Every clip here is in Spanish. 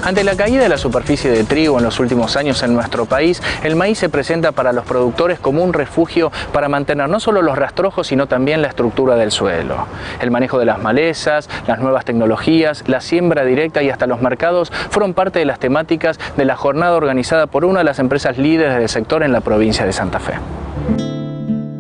Ante la caída de la superficie de trigo en los últimos años en nuestro país, el maíz se presenta para los productores como un refugio para mantener no solo los rastrojos, sino también la estructura del suelo. El manejo de las malezas, las nuevas tecnologías, la siembra directa y hasta los mercados fueron parte de las temáticas de la jornada organizada por una de las empresas líderes del sector en la provincia de Santa Fe.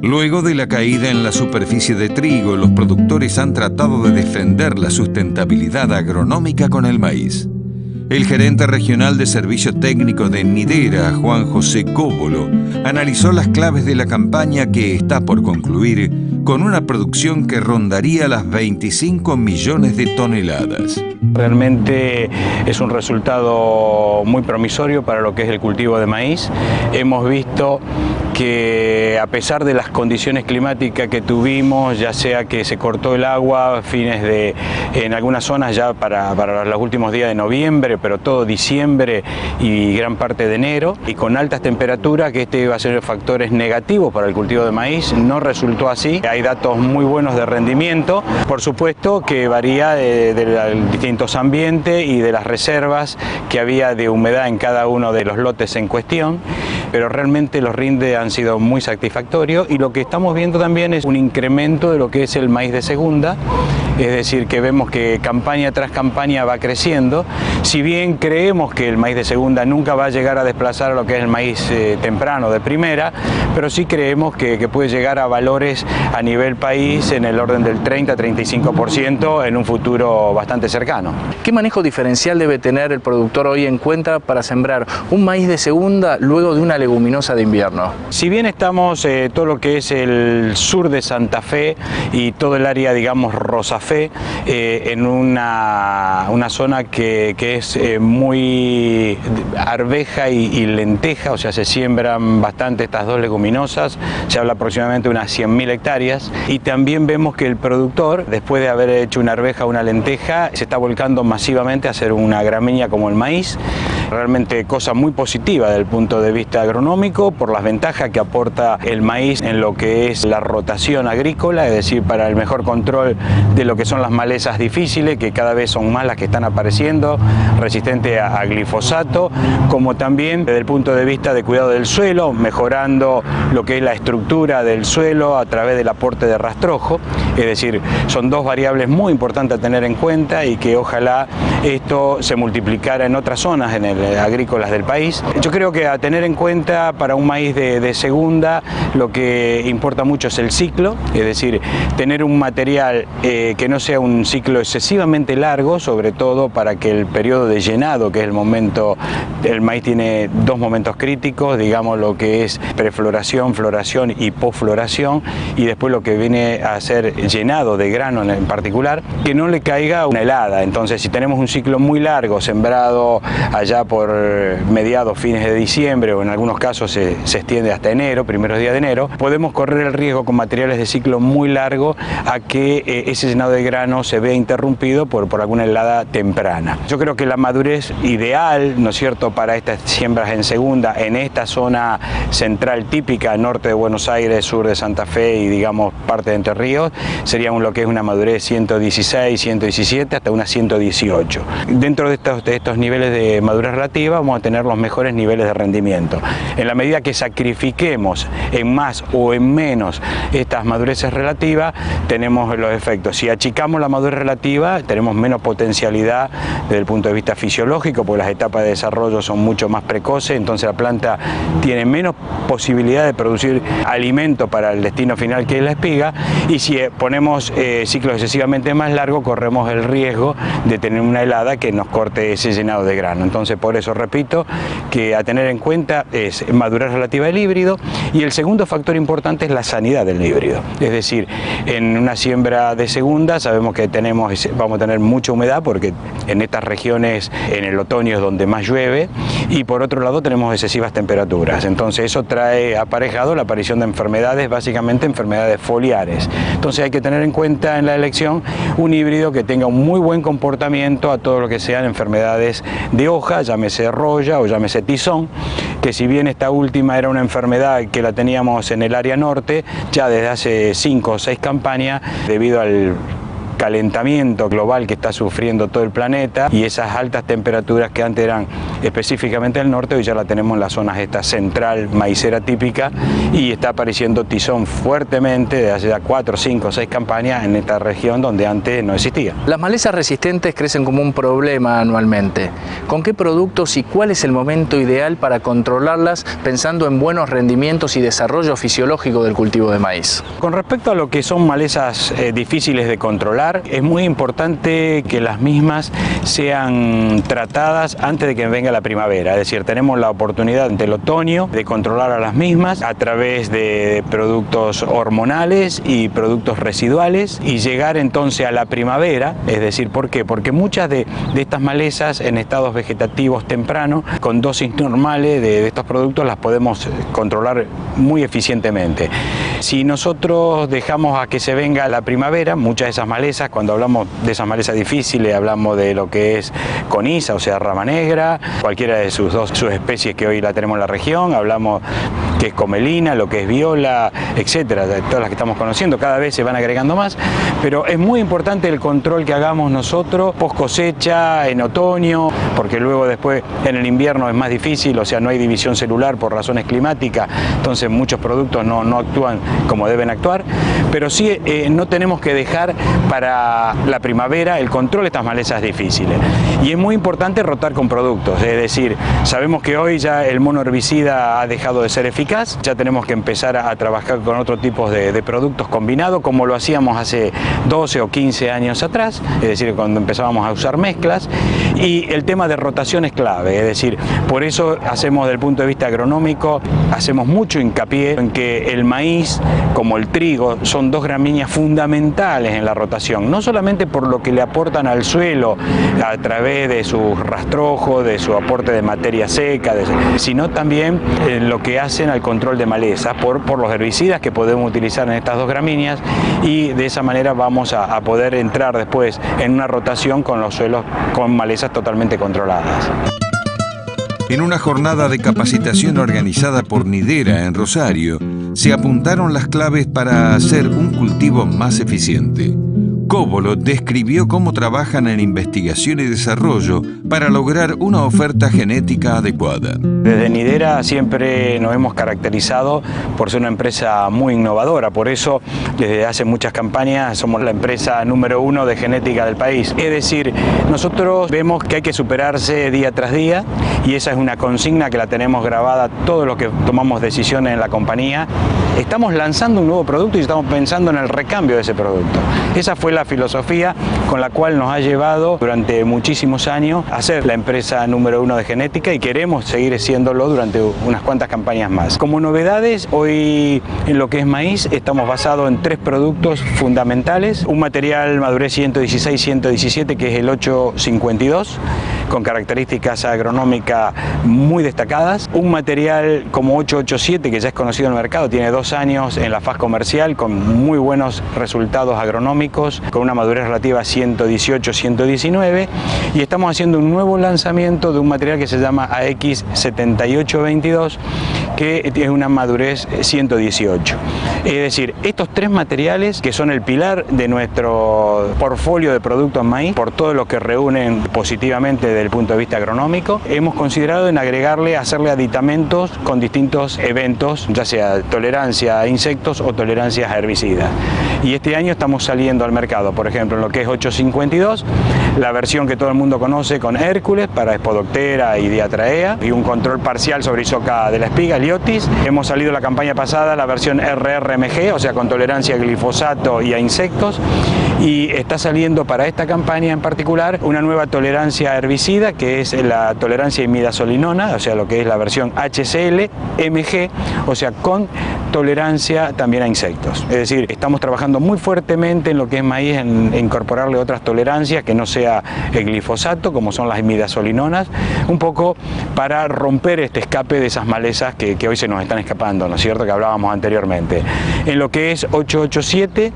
Luego de la caída en la superficie de trigo, los productores han tratado de defender la sustentabilidad agronómica con el maíz. El gerente regional de servicio técnico de Nidera, Juan José Cóbolo, analizó las claves de la campaña que está por concluir con una producción que rondaría las 25 millones de toneladas. Realmente es un resultado muy promisorio para lo que es el cultivo de maíz. Hemos visto que a pesar de las condiciones climáticas que tuvimos, ya sea que se cortó el agua en algunas zonas ya para los últimos días de noviembre, pero todo diciembre y gran parte de enero, y con altas temperaturas, que este iba a ser factores negativos para el cultivo de maíz, no resultó así. Hay datos muy buenos de rendimiento, por supuesto que varía de distintos ambientes y de las reservas que había de humedad en cada uno de los lotes en cuestión, pero realmente los rindes han sido muy satisfactorios, y lo que estamos viendo también es un incremento de lo que es el maíz de segunda, es decir, que vemos que campaña tras campaña va creciendo. Si bien creemos que el maíz de segunda nunca va a llegar a desplazar a lo que es el maíz temprano de primera, pero sí creemos que puede llegar a valores a nivel país en el orden del 30-35% en un futuro bastante cercano. ¿Qué manejo diferencial debe tener el productor hoy en cuenta para sembrar un maíz de segunda luego de una leguminosa de invierno? Si bien estamos todo lo que es el sur de Santa Fe y todo el área, digamos, Rosafé, en una zona que es muy arveja y lenteja, o sea, se siembran bastante estas dos leguminosas, se habla aproximadamente de unas 100.000 hectáreas, y también vemos que el productor, después de haber hecho una arveja o una lenteja, se está volcando masivamente a hacer una gramínea como el maíz. Realmente cosa muy positiva desde el punto de vista agronómico, por las ventajas que aporta el maíz en lo que es la rotación agrícola, es decir, para el mejor control de lo que son las malezas difíciles, que cada vez son más las que están apareciendo, resistentes a glifosato, como también desde el punto de vista de cuidado del suelo, mejorando lo que es la estructura del suelo a través del aporte de rastrojo. Es decir, son dos variables muy importantes a tener en cuenta, y que ojalá esto se multiplicara en otras zonas agrícolas del país. Yo creo que a tener en cuenta para un maíz de segunda, lo que importa mucho es el ciclo, es decir, tener un material que no sea un ciclo excesivamente largo, sobre todo para que el periodo de llenado, que es el momento, el maíz tiene dos momentos críticos, digamos, lo que es prefloración, floración y posfloración, y después lo que viene a ser llenado de grano en particular, que no le caiga una helada. Entonces, si tenemos un ciclo muy largo, sembrado allá por mediados, fines de diciembre, o en algunos casos se extiende hasta enero, primeros días de enero, podemos correr el riesgo con materiales de ciclo muy largo a que ese llenado de grano se vea interrumpido por alguna helada temprana. Yo creo que la madurez ideal, ¿no es cierto?, para estas siembras en segunda, en esta zona central típica, norte de Buenos Aires, sur de Santa Fe y, digamos, parte de Entre Ríos, sería lo que es una madurez 116, 117 hasta una 118. Dentro de estos niveles de madurez relativa vamos a tener los mejores niveles de rendimiento. En la medida que sacrifiquemos en más o en menos estas madureces relativas, tenemos los efectos. Si achicamos la madurez relativa, tenemos menos potencialidad desde el punto de vista fisiológico, porque las etapas de desarrollo son mucho más precoces, entonces la planta tiene menos posibilidad de producir alimento para el destino final, que es la espiga, y si ponemos ciclos excesivamente más largos, corremos el riesgo de tener una helada que nos corte ese llenado de grano. Entonces, por eso repito que a tener en cuenta es madurez relativa del híbrido, y el segundo factor importante es la sanidad del híbrido. Es decir, en una siembra de segunda sabemos que vamos a tener mucha humedad, porque en estas regiones en el otoño es donde más llueve, y por otro lado tenemos excesivas temperaturas. Entonces eso trae aparejado la aparición de enfermedades, básicamente enfermedades foliares. Entonces hay que tener en cuenta en la elección un híbrido que tenga un muy buen comportamiento a todo lo que sean enfermedades de hoja, llámese roya o llámese tizón, que si bien esta última era una enfermedad que la teníamos en el área norte ya desde hace 5 o 6 campañas, debido al calentamiento global que está sufriendo todo el planeta y esas altas temperaturas que antes eran específicamente al norte, hoy ya la tenemos en las zonas esta central maicera típica y está apareciendo tizón fuertemente desde hace ya 4, 5, 6 campañas en esta región donde antes no existía. Las malezas resistentes crecen como un problema anualmente. ¿Con qué productos y cuál es el momento ideal para controlarlas pensando en buenos rendimientos y desarrollo fisiológico del cultivo de maíz? Con respecto a lo que son malezas difíciles de controlar, es muy importante que las mismas sean tratadas antes de que venga la primavera. Es decir, tenemos la oportunidad ante el otoño de controlar a las mismas a través de productos hormonales y productos residuales y llegar entonces a la primavera. Es decir, ¿por qué? Porque muchas de estas malezas en estados vegetativos tempranos, con dosis normales de estos productos, las podemos controlar muy eficientemente. Si nosotros dejamos a que se venga la primavera, muchas de esas malezas, cuando hablamos de esas malezas difíciles, hablamos de lo que es coniza, o sea, rama negra, cualquiera de sus especies que hoy la tenemos en la región, hablamos que es comelina, lo que es viola, etcétera, de todas las que estamos conociendo, cada vez se van agregando más, pero es muy importante el control que hagamos nosotros post cosecha, en otoño, porque luego después en el invierno es más difícil, o sea, no hay división celular por razones climáticas, entonces muchos productos no actúan como deben actuar, pero sí no tenemos que dejar para la primavera el control de estas malezas difíciles. Y es muy importante rotar con productos, es decir, sabemos que hoy ya el monoherbicida ha dejado de ser eficaz, ya tenemos que empezar a trabajar con otro tipo de productos combinados, como lo hacíamos hace 12 o 15 años atrás, es decir, cuando empezábamos a usar mezclas, y el tema de rotación es clave, es decir, por eso hacemos desde el punto de vista agronómico, hacemos mucho hincapié en que el maíz, como el trigo, son dos gramíneas fundamentales en la rotación, no solamente por lo que le aportan al suelo a través de su rastrojo, de su aporte de materia seca, sino también lo que hacen al control de malezas por los herbicidas que podemos utilizar en estas dos gramíneas, y de esa manera vamos a poder entrar después en una rotación con los suelos con malezas totalmente controladas. En una jornada de capacitación organizada por Nidera en Rosario, se apuntaron las claves para hacer un cultivo más eficiente. Cóbolo describió cómo trabajan en investigación y desarrollo para lograr una oferta genética adecuada. Desde Nidera siempre nos hemos caracterizado por ser una empresa muy innovadora, por eso desde hace muchas campañas somos la empresa número 1 de genética del país. Es decir, nosotros vemos que hay que superarse día tras día y esa es una consigna que la tenemos grabada todos los que tomamos decisiones en la compañía. Estamos lanzando un nuevo producto y estamos pensando en el recambio de ese producto. Esa fue la filosofía con la cual nos ha llevado durante muchísimos años a ser la empresa número 1 de genética y queremos seguir siéndolo durante unas cuantas campañas más. Como novedades, hoy en lo que es maíz estamos basados en 3 productos fundamentales: un material madurez 116-117 que es el 852, con características agronómicas muy destacadas, un material como 887 que ya es conocido en el mercado, tiene 2 años en la faz comercial con muy buenos resultados agronómicos, con una madurez relativa a 118-119, y estamos haciendo un nuevo lanzamiento de un material que se llama AX7822 que es una madurez 118. Es decir, estos 3 materiales que son el pilar de nuestro portfolio de productos maíz, por todo lo que reúnen positivamente desde el punto de vista agronómico, hemos considerado en agregarle, hacerle aditamentos con distintos eventos, ya sea tolerancia a insectos o tolerancias a herbicidas. Y este año estamos saliendo al mercado, por ejemplo, en lo que es 852, la versión que todo el mundo conoce con Hércules para Spodoptera y Diatraea, y un control parcial sobre Isoca de la espiga, Liotis. Hemos salido la campaña pasada la versión RRMG, o sea, con tolerancia a glifosato y a insectos, y está saliendo para esta campaña en particular una nueva tolerancia a herbicida, que es la tolerancia a imidazolinona, o sea, lo que es la versión HCL MG, o sea, con tolerancia también a insectos. Es decir, estamos trabajando muy fuertemente en lo que es maíz, en incorporarle otras tolerancias que no sea el glifosato, como son las imidazolinonas, un poco para romper este escape de esas malezas que hoy se nos están escapando, ¿no es cierto?, que hablábamos anteriormente. En lo que es 887,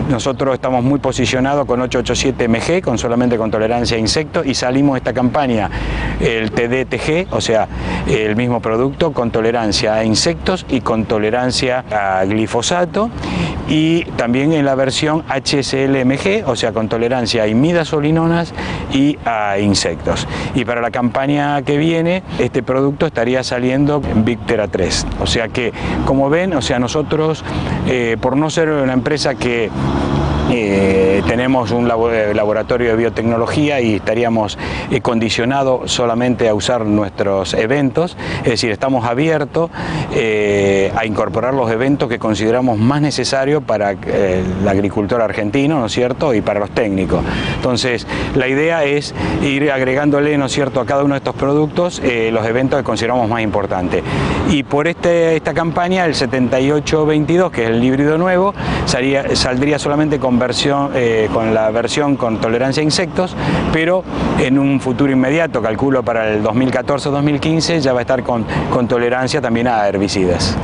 nosotros estamos muy posicionados con 887 MG, solamente con tolerancia a insectos, y salimos de esta campaña el TDTG, o sea, el mismo producto con tolerancia a insectos y con tolerancia a glifosato, y también en la versión HSL-MG, o sea, con tolerancia a imidazolinonas y a insectos. Y para la campaña que viene, este producto estaría saliendo en Victera 3. O sea que, como ven, o sea, nosotros, por no ser una empresa que tenemos un laboratorio de biotecnología y estaríamos condicionados solamente a usar nuestros eventos, es decir, estamos abiertos a incorporar los eventos que consideramos más necesarios para el agricultor argentino, ¿no es cierto?, y para los técnicos. Entonces, la idea es ir agregándole, ¿no es cierto?, a cada uno de estos productos los eventos que consideramos más importantes. Y por esta campaña, el 7822, que es el híbrido nuevo, saldría solamente con la versión con tolerancia a insectos, pero en un futuro inmediato, calculo para el 2014-2015, ya va a estar con tolerancia también a herbicidas.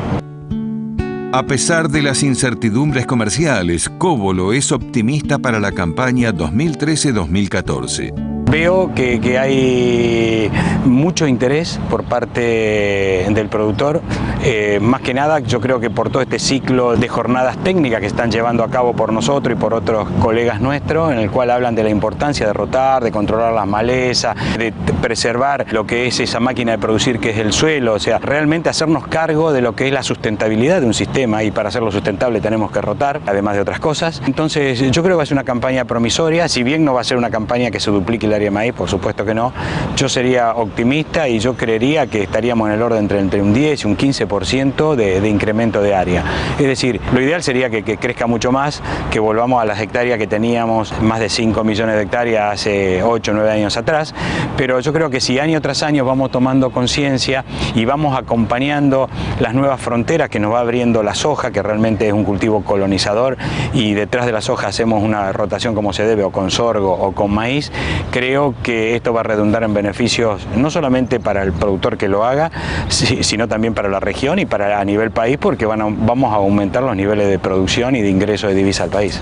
A pesar de las incertidumbres comerciales, Cóbolo es optimista para la campaña 2013-2014. Veo que hay mucho interés por parte del productor, más que nada yo creo que por todo este ciclo de jornadas técnicas que están llevando a cabo por nosotros y por otros colegas nuestros, en el cual hablan de la importancia de rotar, de controlar las malezas, de preservar lo que es esa máquina de producir que es el suelo, o sea, realmente hacernos cargo de lo que es la sustentabilidad de un sistema, y para hacerlo sustentable tenemos que rotar, además de otras cosas. Entonces yo creo que va a ser una campaña promisoria, si bien no va a ser una campaña que se duplique el área de maíz, por supuesto que no. Yo sería optimista y yo creería que estaríamos en el orden entre un 10 y un 15% de incremento de área. Es decir, lo ideal sería que crezca mucho más, que volvamos a las hectáreas que teníamos, más de 5 millones de hectáreas hace 8 o 9 años atrás, pero yo creo que si año tras año vamos tomando conciencia y vamos acompañando las nuevas fronteras que nos va abriendo la soja, que realmente es un cultivo colonizador, y detrás de la soja hacemos una rotación como se debe, o con sorgo o con maíz, creo que esto va a redundar en beneficios no solamente para el productor que lo haga, sino también para la región y a nivel país, porque vamos a aumentar los niveles de producción y de ingreso de divisa al país.